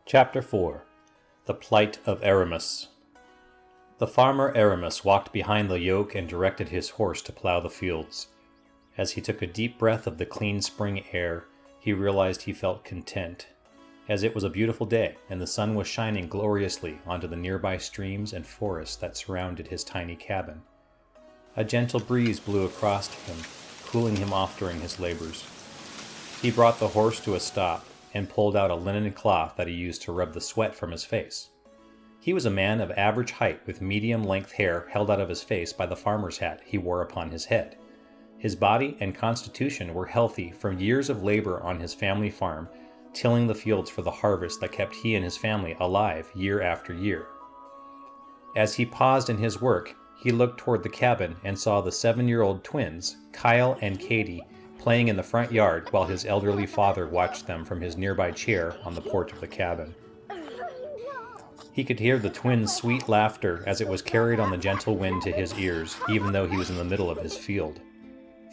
Chapter 4 The Plight of Erimus. The farmer Erimus walked behind the yoke and directed his horse to plow the fields. As he took a deep breath of the clean spring air, he realized he felt content, as it was a beautiful day and the sun was shining gloriously onto the nearby streams and forests that surrounded his tiny cabin. A gentle breeze blew across him, cooling him off during his labors. He brought the horse to a stop and pulled out a linen cloth that he used to rub the sweat from his face. He was a man of average height with medium-length hair held out of his face by the farmer's hat he wore upon his head. His body and constitution were healthy from years of labor on his family farm, tilling the fields for the harvest that kept he and his family alive year after year. As he paused in his work, he looked toward the cabin and saw the 7-year-old twins, Kyle and Katie, playing in the front yard while his elderly father watched them from his nearby chair on the porch of the cabin. He could hear the twins' sweet laughter as it was carried on the gentle wind to his ears, even though he was in the middle of his field.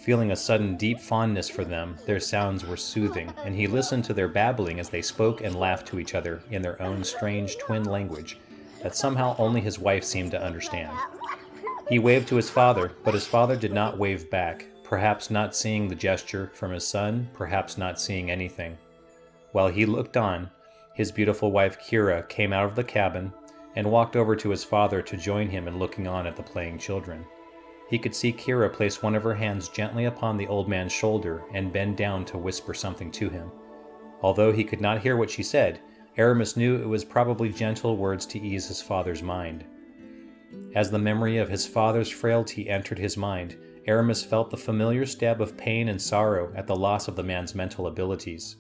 Feeling a sudden deep fondness for them, their sounds were soothing, and he listened to their babbling as they spoke and laughed to each other in their own strange twin language that somehow only his wife seemed to understand. He waved to his father, but his father did not wave back, perhaps not seeing the gesture from his son, perhaps not seeing anything. While he looked on, his beautiful wife Kira came out of the cabin and walked over to his father to join him in looking on at the playing children. He could see Kira place one of her hands gently upon the old man's shoulder and bend down to whisper something to him. Although he could not hear what she said, Erimus knew it was probably gentle words to ease his father's mind. As the memory of his father's frailty entered his mind, Erimus felt the familiar stab of pain and sorrow at the loss of the man's mental abilities.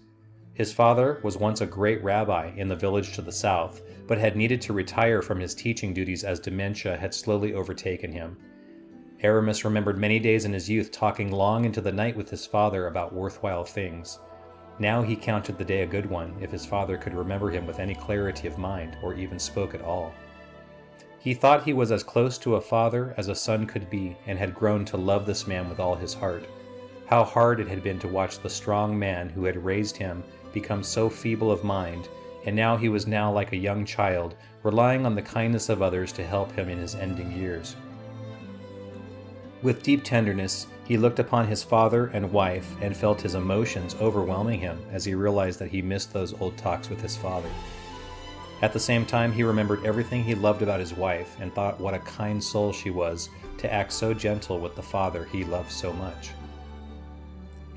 His father was once a great rabbi in the village to the south, but had needed to retire from his teaching duties as dementia had slowly overtaken him. Erimus remembered many days in his youth talking long into the night with his father about worthwhile things. Now he counted the day a good one if his father could remember him with any clarity of mind or even spoke at all. He thought he was as close to a father as a son could be and had grown to love this man with all his heart. How hard it had been to watch the strong man who had raised him become so feeble of mind, and now he was now like a young child, relying on the kindness of others to help him in his ending years. With deep tenderness, he looked upon his father and wife and felt his emotions overwhelming him as he realized that he missed those old talks with his father. At the same time, he remembered everything he loved about his wife and thought what a kind soul she was to act so gentle with the father he loved so much.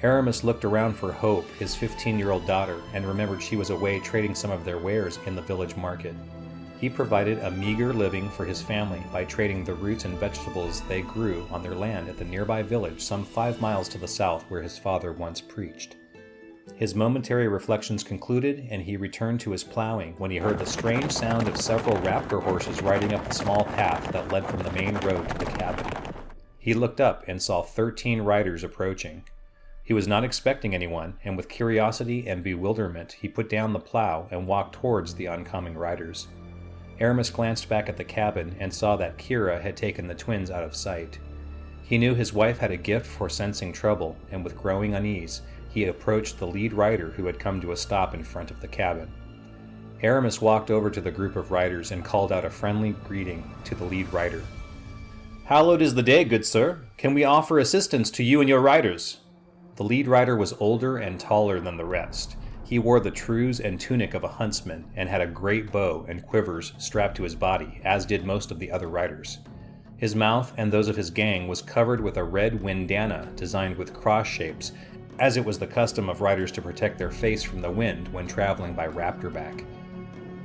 Erimus looked around for Hope, his 15-year-old daughter, and remembered she was away trading some of their wares in the village market. He provided a meager living for his family by trading the roots and vegetables they grew on their land at the nearby village some 5 miles to the south where his father once preached. His momentary reflections concluded, and he returned to his plowing when he heard the strange sound of several raptor horses riding up the small path that led from the main road to the cabin. He looked up and saw 13 riders approaching. He was not expecting anyone, and with curiosity and bewilderment he put down the plow and walked towards the oncoming riders. Erimus glanced back at the cabin and saw that Kira had taken the twins out of sight. He knew his wife had a gift for sensing trouble, and with growing unease, he approached the lead rider who had come to a stop in front of the cabin. Erimus walked over to the group of riders and called out a friendly greeting to the lead rider. "Hallowed is the day, good sir. Can we offer assistance to you and your riders?" The lead rider was older and taller than the rest. He wore the trews and tunic of a huntsman and had a great bow and quivers strapped to his body, as did most of the other riders. His mouth and those of his gang was covered with a red windana designed with cross shapes, as it was the custom of riders to protect their face from the wind when traveling by raptorback.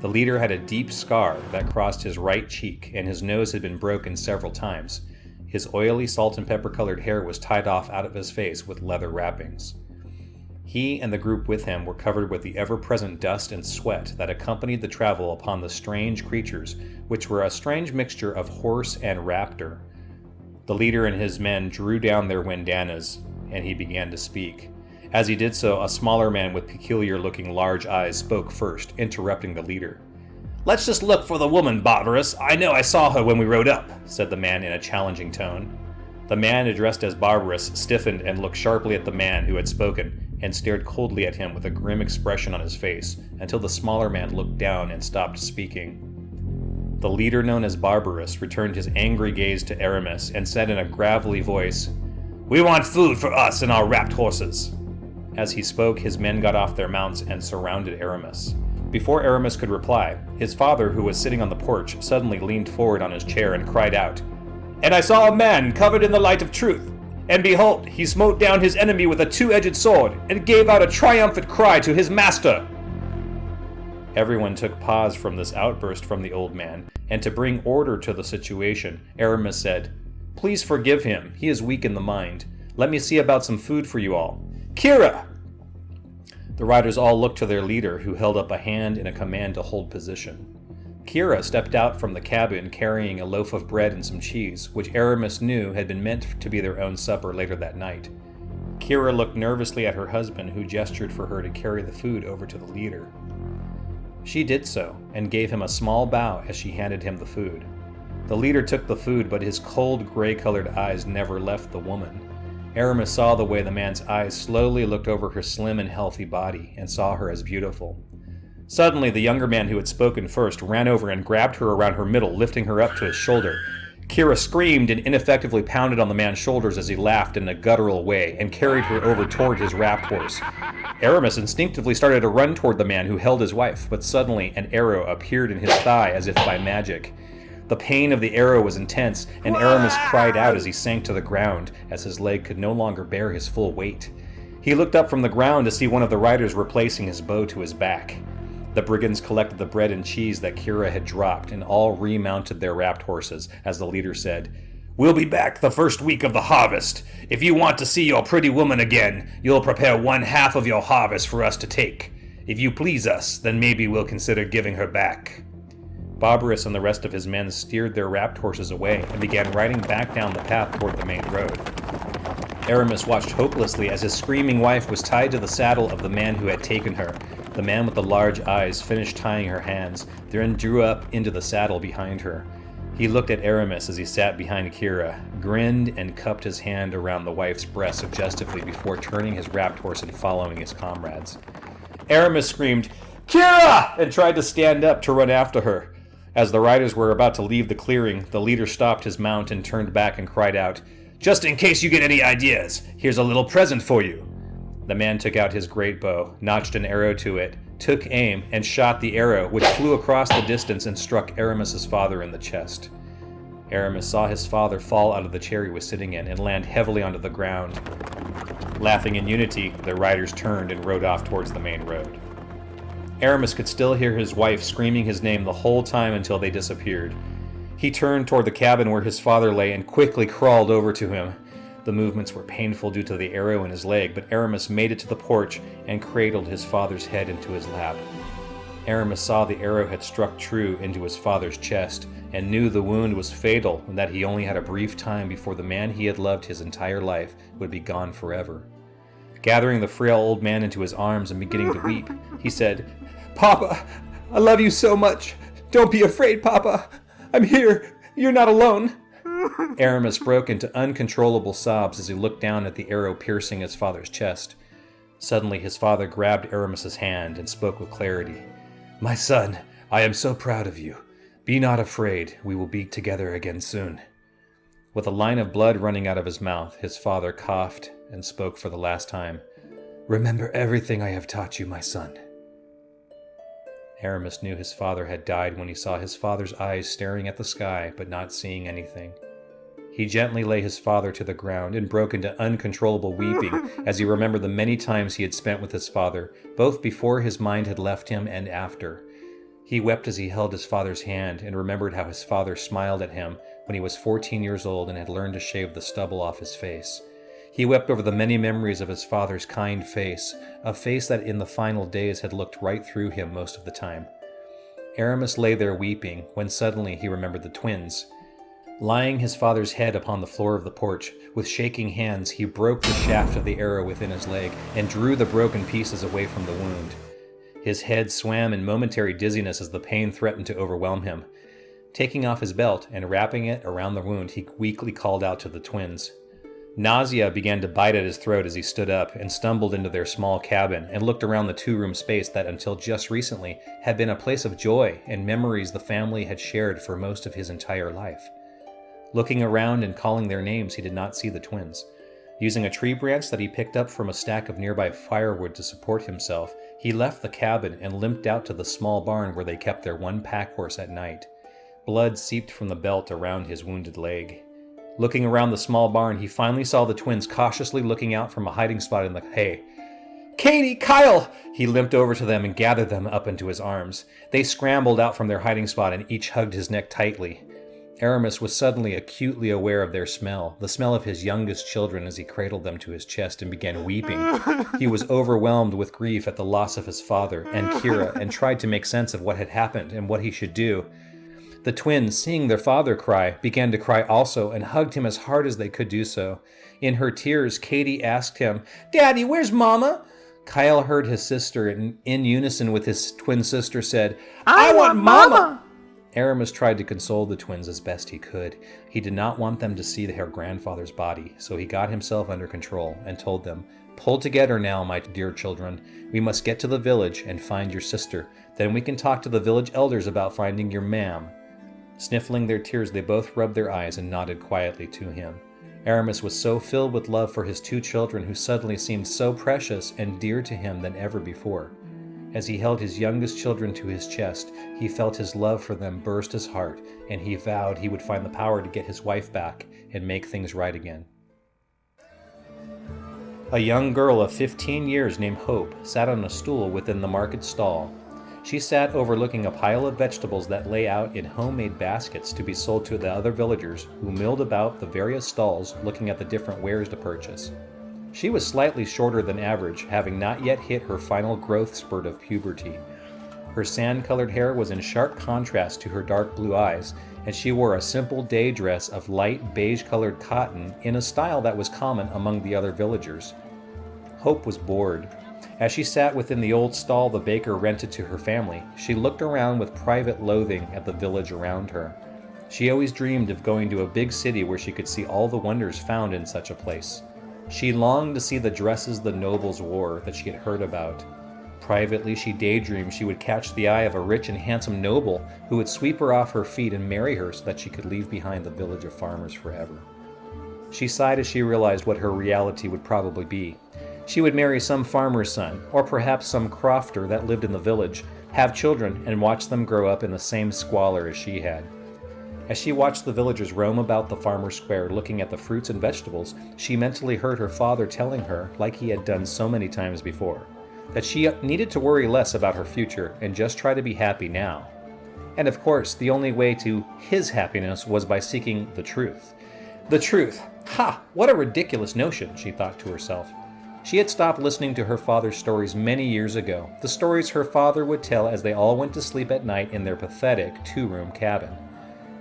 The leader had a deep scar that crossed his right cheek, and his nose had been broken several times. His oily salt and pepper colored hair was tied off out of his face with leather wrappings. He and the group with him were covered with the ever-present dust and sweat that accompanied the travel upon the strange creatures, which were a strange mixture of horse and raptor. The leader and his men drew down their windanas, and he began to speak. As he did so, a smaller man with peculiar-looking large eyes spoke first, interrupting the leader. "Let's just look for the woman, Barbarous. I know I saw her when we rode up," said the man in a challenging tone. The man addressed as Barbarous stiffened and looked sharply at the man who had spoken. and stared coldly at him with a grim expression on his face until the smaller man looked down and stopped speaking. The leader, known as Barbarous, returned his angry gaze to Erimus and said in a gravelly voice, "We want food for us and our wrapped horses." As he spoke, his men got off their mounts and surrounded Erimus. Before Erimus could reply, his father, who was sitting on the porch, suddenly leaned forward on his chair and cried out, "And I saw a man covered in the light of truth. And behold, he smote down his enemy with a two-edged sword, and gave out a triumphant cry to his master." Everyone took pause from this outburst from the old man, and to bring order to the situation, Erimus said, "Please forgive him, he is weak in the mind. Let me see about some food for you all. Kira!" The riders all looked to their leader, who held up a hand in a command to hold position. Kira stepped out from the cabin carrying a loaf of bread and some cheese, which Erimus knew had been meant to be their own supper later that night. Kira looked nervously at her husband, who gestured for her to carry the food over to the leader. She did so, and gave him a small bow as she handed him the food. The leader took the food, but his cold, gray-colored eyes never left the woman. Erimus saw the way the man's eyes slowly looked over her slim and healthy body, and saw her as beautiful. Suddenly, the younger man who had spoken first ran over and grabbed her around her middle, lifting her up to his shoulder. Kira screamed and ineffectively pounded on the man's shoulders as he laughed in a guttural way, and carried her over toward his wrapped horse. Erimus instinctively started to run toward the man who held his wife, but suddenly an arrow appeared in his thigh as if by magic. The pain of the arrow was intense, and Erimus cried out as he sank to the ground, as his leg could no longer bear his full weight. He looked up from the ground to see one of the riders replacing his bow to his back. The brigands collected the bread and cheese that Kira had dropped, and all remounted their wrapped horses, as the leader said, "We'll be back the first week of the harvest. If you want to see your pretty woman again, you'll prepare one half of your harvest for us to take. If you please us, then maybe we'll consider giving her back." Barbarous and the rest of his men steered their wrapped horses away and began riding back down the path toward the main road. Erimus watched hopelessly as his screaming wife was tied to the saddle of the man who had taken her. The man with the large eyes finished tying her hands, then drew up into the saddle behind her. He looked at Erimus as he sat behind Kira, grinned, and cupped his hand around the wife's breast suggestively before turning his wrapped horse and following his comrades. Erimus screamed, "Kira!" and tried to stand up to run after her. As the riders were about to leave the clearing, the leader stopped his mount and turned back and cried out, "Just in case you get any ideas, here's a little present for you." The man took out his great bow, notched an arrow to it, took aim, and shot the arrow, which flew across the distance and struck Erimus's father in the chest. Erimus saw his father fall out of the chair he was sitting in and land heavily onto the ground. Laughing in unity, the riders turned and rode off towards the main road. Erimus could still hear his wife screaming his name the whole time until they disappeared. He turned toward the cabin where his father lay and quickly crawled over to him. The movements were painful due to the arrow in his leg, but Erimus made it to the porch and cradled his father's head into his lap. Erimus saw the arrow had struck true into his father's chest, and knew the wound was fatal and that he only had a brief time before the man he had loved his entire life would be gone forever. Gathering the frail old man into his arms and beginning to weep, he said, "Papa, I love you so much. Don't be afraid, Papa. I'm here. You're not alone." Erimus broke into uncontrollable sobs as he looked down at the arrow piercing his father's chest. Suddenly his father grabbed Erimus's hand and spoke with clarity. "My son, I am so proud of you. Be not afraid. We will be together again soon." With a line of blood running out of his mouth, his father coughed and spoke for the last time. "Remember everything I have taught you, my son." Erimus knew his father had died when he saw his father's eyes staring at the sky but not seeing anything. He gently lay his father to the ground and broke into uncontrollable weeping as he remembered the many times he had spent with his father, both before his mind had left him and after. He wept as he held his father's hand and remembered how his father smiled at him when he was 14 years old and had learned to shave the stubble off his face. He wept over the many memories of his father's kind face, a face that in the final days had looked right through him most of the time. Erimus lay there weeping when suddenly he remembered the twins. Lying his father's head upon the floor of the porch, with shaking hands he broke the shaft of the arrow within his leg and drew the broken pieces away from the wound. His head swam in momentary dizziness as the pain threatened to overwhelm him. Taking off his belt and wrapping it around the wound, he weakly called out to the twins, Nausea began to bite at his throat as he stood up and stumbled into their small cabin and looked around the two-room space that until just recently had been a place of joy and memories the family had shared for most of his entire life. Looking around and calling their names, he did not see the twins. Using a tree branch that he picked up from a stack of nearby firewood to support himself, he left the cabin and limped out to the small barn where they kept their one pack horse at night. Blood seeped from the belt around his wounded leg. Looking around the small barn, he finally saw the twins cautiously looking out from a hiding spot in the hay. "Katie! Kyle!" He limped over to them and gathered them up into his arms. They scrambled out from their hiding spot and each hugged his neck tightly. Erimus was suddenly acutely aware of their smell, the smell of his youngest children, as he cradled them to his chest and began weeping. He was overwhelmed with grief at the loss of his father and Kira and tried to make sense of what had happened and what he should do. The twins, seeing their father cry, began to cry also and hugged him as hard as they could do so. In her tears, Katie asked him, "Daddy, where's Mama?" Kyle heard his sister and in unison with his twin sister said, "I want Mama!" Erimus tried to console the twins as best he could. He did not want them to see their grandfather's body, so he got himself under control and told them, "Pull together now, my dear children. We must get to the village and find your sister. Then we can talk to the village elders about finding your ma'am." Sniffling their tears, they both rubbed their eyes and nodded quietly to him. Erimus was so filled with love for his two children who suddenly seemed so precious and dear to him than ever before. As he held his youngest children to his chest, he felt his love for them burst his heart, and he vowed he would find the power to get his wife back and make things right again. A young girl of 15 years named Hope sat on a stool within the market stall. She sat overlooking a pile of vegetables that lay out in homemade baskets to be sold to the other villagers who milled about the various stalls looking at the different wares to purchase. She was slightly shorter than average, having not yet hit her final growth spurt of puberty. Her sand-colored hair was in sharp contrast to her dark blue eyes, and she wore a simple day dress of light beige-colored cotton in a style that was common among the other villagers. Hope was bored. As she sat within the old stall the baker rented to her family, she looked around with private loathing at the village around her. She always dreamed of going to a big city where she could see all the wonders found in such a place. She longed to see the dresses the nobles wore that she had heard about. Privately, she daydreamed she would catch the eye of a rich and handsome noble who would sweep her off her feet and marry her so that she could leave behind the village of farmers forever. She sighed as she realized what her reality would probably be. She would marry some farmer's son, or perhaps some crofter that lived in the village, have children, and watch them grow up in the same squalor as she had. As she watched the villagers roam about the farmer's square looking at the fruits and vegetables, she mentally heard her father telling her, like he had done so many times before, that she needed to worry less about her future and just try to be happy now. And of course, the only way to his happiness was by seeking the truth. The truth! Ha! What a ridiculous notion, she thought to herself. She had stopped listening to her father's stories many years ago, the stories her father would tell as they all went to sleep at night in their pathetic two-room cabin.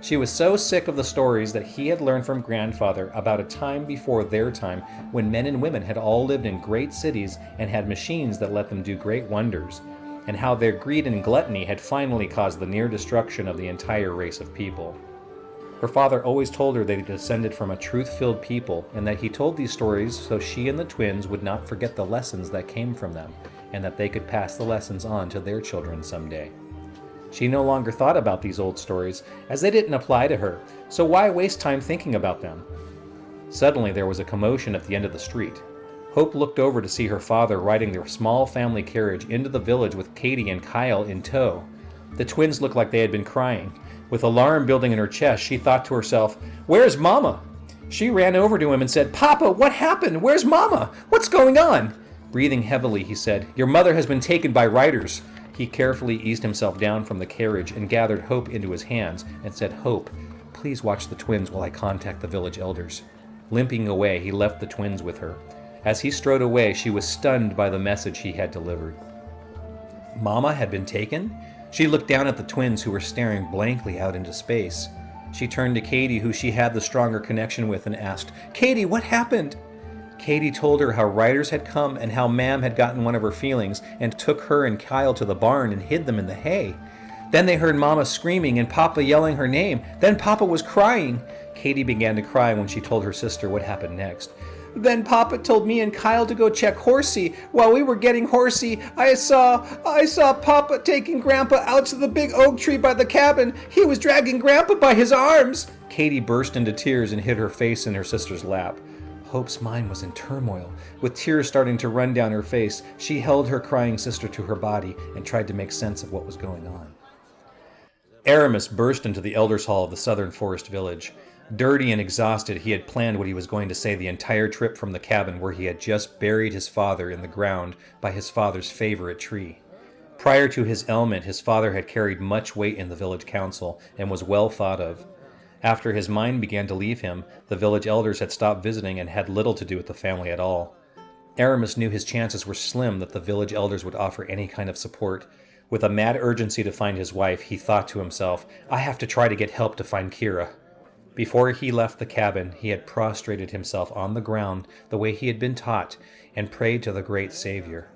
She was so sick of the stories that he had learned from grandfather about a time before their time when men and women had all lived in great cities and had machines that let them do great wonders, and how their greed and gluttony had finally caused the near destruction of the entire race of people. Her father always told her they descended from a truth-filled people and that he told these stories so she and the twins would not forget the lessons that came from them and that they could pass the lessons on to their children someday. She no longer thought about these old stories, as they didn't apply to her, so why waste time thinking about them? Suddenly there was a commotion at the end of the street. Hope looked over to see her father riding their small family carriage into the village with Katie and Kyle in tow. The twins looked like they had been crying. With alarm building in her chest, she thought to herself, "Where's Mama?" She ran over to him and said, "Papa, what happened? Where's Mama? What's going on?" Breathing heavily, he said, "Your mother has been taken by riders." He carefully eased himself down from the carriage and gathered Hope into his hands and said, "Hope, please watch the twins while I contact the village elders." Limping away, he left the twins with her. As he strode away, she was stunned by the message he had delivered. Mama had been taken? She looked down at the twins who were staring blankly out into space. She turned to Katie, who she had the stronger connection with, and asked, "Katie, what happened?" Katie told her how riders had come and how Mam had gotten one of her feelings and took her and Kyle to the barn and hid them in the hay. Then they heard Mama screaming and Papa yelling her name. Then Papa was crying. Katie began to cry when she told her sister what happened next. Then Papa told me and Kyle to go check Horsey. While we were getting Horsey, I saw Papa taking Grandpa out to the big oak tree by the cabin. He was dragging Grandpa by his arms. Katie burst into tears and hid her face in her sister's lap. Hope's mind was in turmoil. With tears starting to run down her face, she held her crying sister to her body and tried to make sense of what was going on. Erimus burst into the elders' hall of the Southern Forest Village. Dirty and exhausted, he had planned what he was going to say the entire trip from the cabin where he had just buried his father in the ground by his father's favorite tree. Prior to his ailment, his father had carried much weight in the village council and was well thought of. After his mind began to leave him, the village elders had stopped visiting and had little to do with the family at all. Erimus knew his chances were slim that the village elders would offer any kind of support. With a mad urgency to find his wife, he thought to himself, I have to try to get help to find Kira. Before he left the cabin, he had prostrated himself on the ground the way he had been taught and prayed to the great Savior.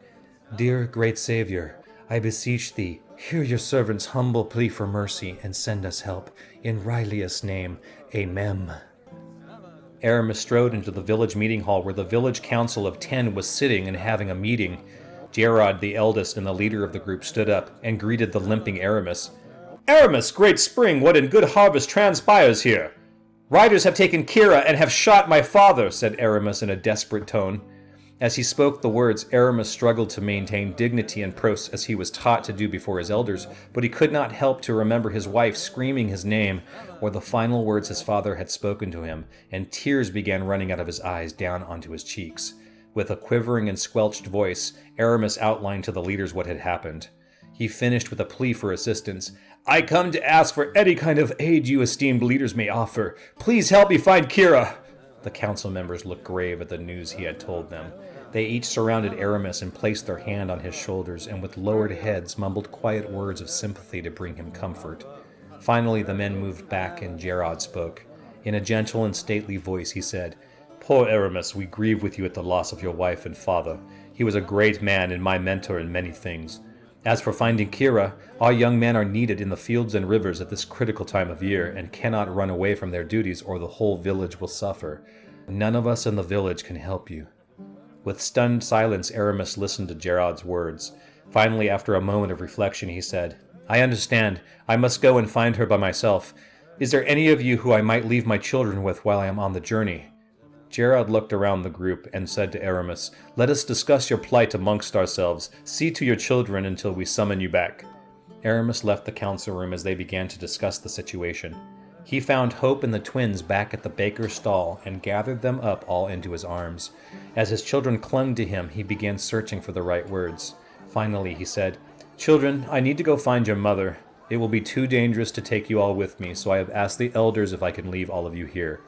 Dear great Savior, I beseech thee, hear your servant's humble plea for mercy and send us help. In Riley's name, Amen. Erimus strode into the village meeting hall where the village council of 10 was sitting and having a meeting. Gerard, the eldest and the leader of the group, stood up and greeted the limping Erimus. Erimus, great spring, what in good harvest transpires here? Riders have taken Kira and have shot my father, said Erimus in a desperate tone. As he spoke the words, Erimus struggled to maintain dignity and prose as he was taught to do before his elders, but he could not help to remember his wife screaming his name or the final words his father had spoken to him, and tears began running out of his eyes down onto his cheeks. With a quivering and squelched voice, Erimus outlined to the leaders what had happened. He finished with a plea for assistance. I come to ask for any kind of aid you esteemed leaders may offer. Please help me find Kira. The council members looked grave at the news he had told them. They each surrounded Erimus and placed their hand on his shoulders and with lowered heads mumbled quiet words of sympathy to bring him comfort. Finally, the men moved back and Gerard spoke. In a gentle and stately voice, he said, Poor Erimus, we grieve with you at the loss of your wife and father. He was a great man and my mentor in many things. As for finding Kira, our young men are needed in the fields and rivers at this critical time of year and cannot run away from their duties or the whole village will suffer. None of us in the village can help you. With stunned silence, Erimus listened to Gerard's words. Finally, after a moment of reflection, he said, I understand. I must go and find her by myself. Is there any of you who I might leave my children with while I am on the journey? Gerard looked around the group and said to Erimus, Let us discuss your plight amongst ourselves. See to your children until we summon you back. Erimus left the council room as they began to discuss the situation. He found Hope and the twins back at the baker's stall and gathered them up all into his arms. As his children clung to him, he began searching for the right words. Finally, he said, Children, I need to go find your mother. It will be too dangerous to take you all with me, so I have asked the elders if I can leave all of you here.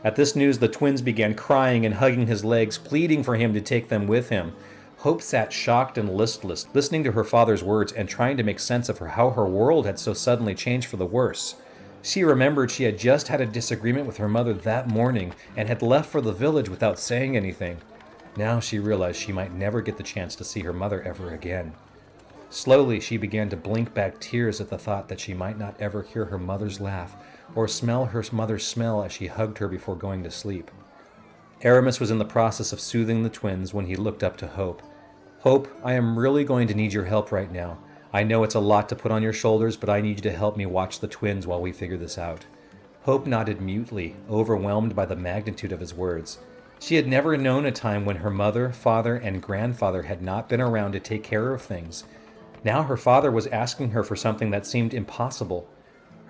At this news, the twins began crying and hugging his legs, pleading for him to take them with him. Hope sat shocked and listless, listening to her father's words and trying to make sense of how her world had so suddenly changed for the worse. She remembered she had just had a disagreement with her mother that morning and had left for the village without saying anything. Now she realized she might never get the chance to see her mother ever again. Slowly, she began to blink back tears at the thought that she might not ever hear her mother's laugh or smell her mother's smell as she hugged her before going to sleep. Erimus was in the process of soothing the twins when he looked up to Hope. Hope, I am really going to need your help right now. I know it's a lot to put on your shoulders, but I need you to help me watch the twins while we figure this out. Hope nodded mutely, overwhelmed by the magnitude of his words. She had never known a time when her mother, father, and grandfather had not been around to take care of things. Now her father was asking her for something that seemed impossible.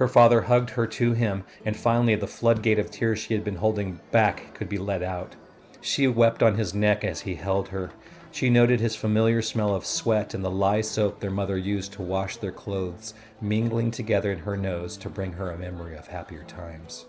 Her father hugged her to him, and finally the floodgate of tears she had been holding back could be let out. She wept on his neck as he held her. She noted his familiar smell of sweat and the lye soap their mother used to wash their clothes, mingling together in her nose to bring her a memory of happier times.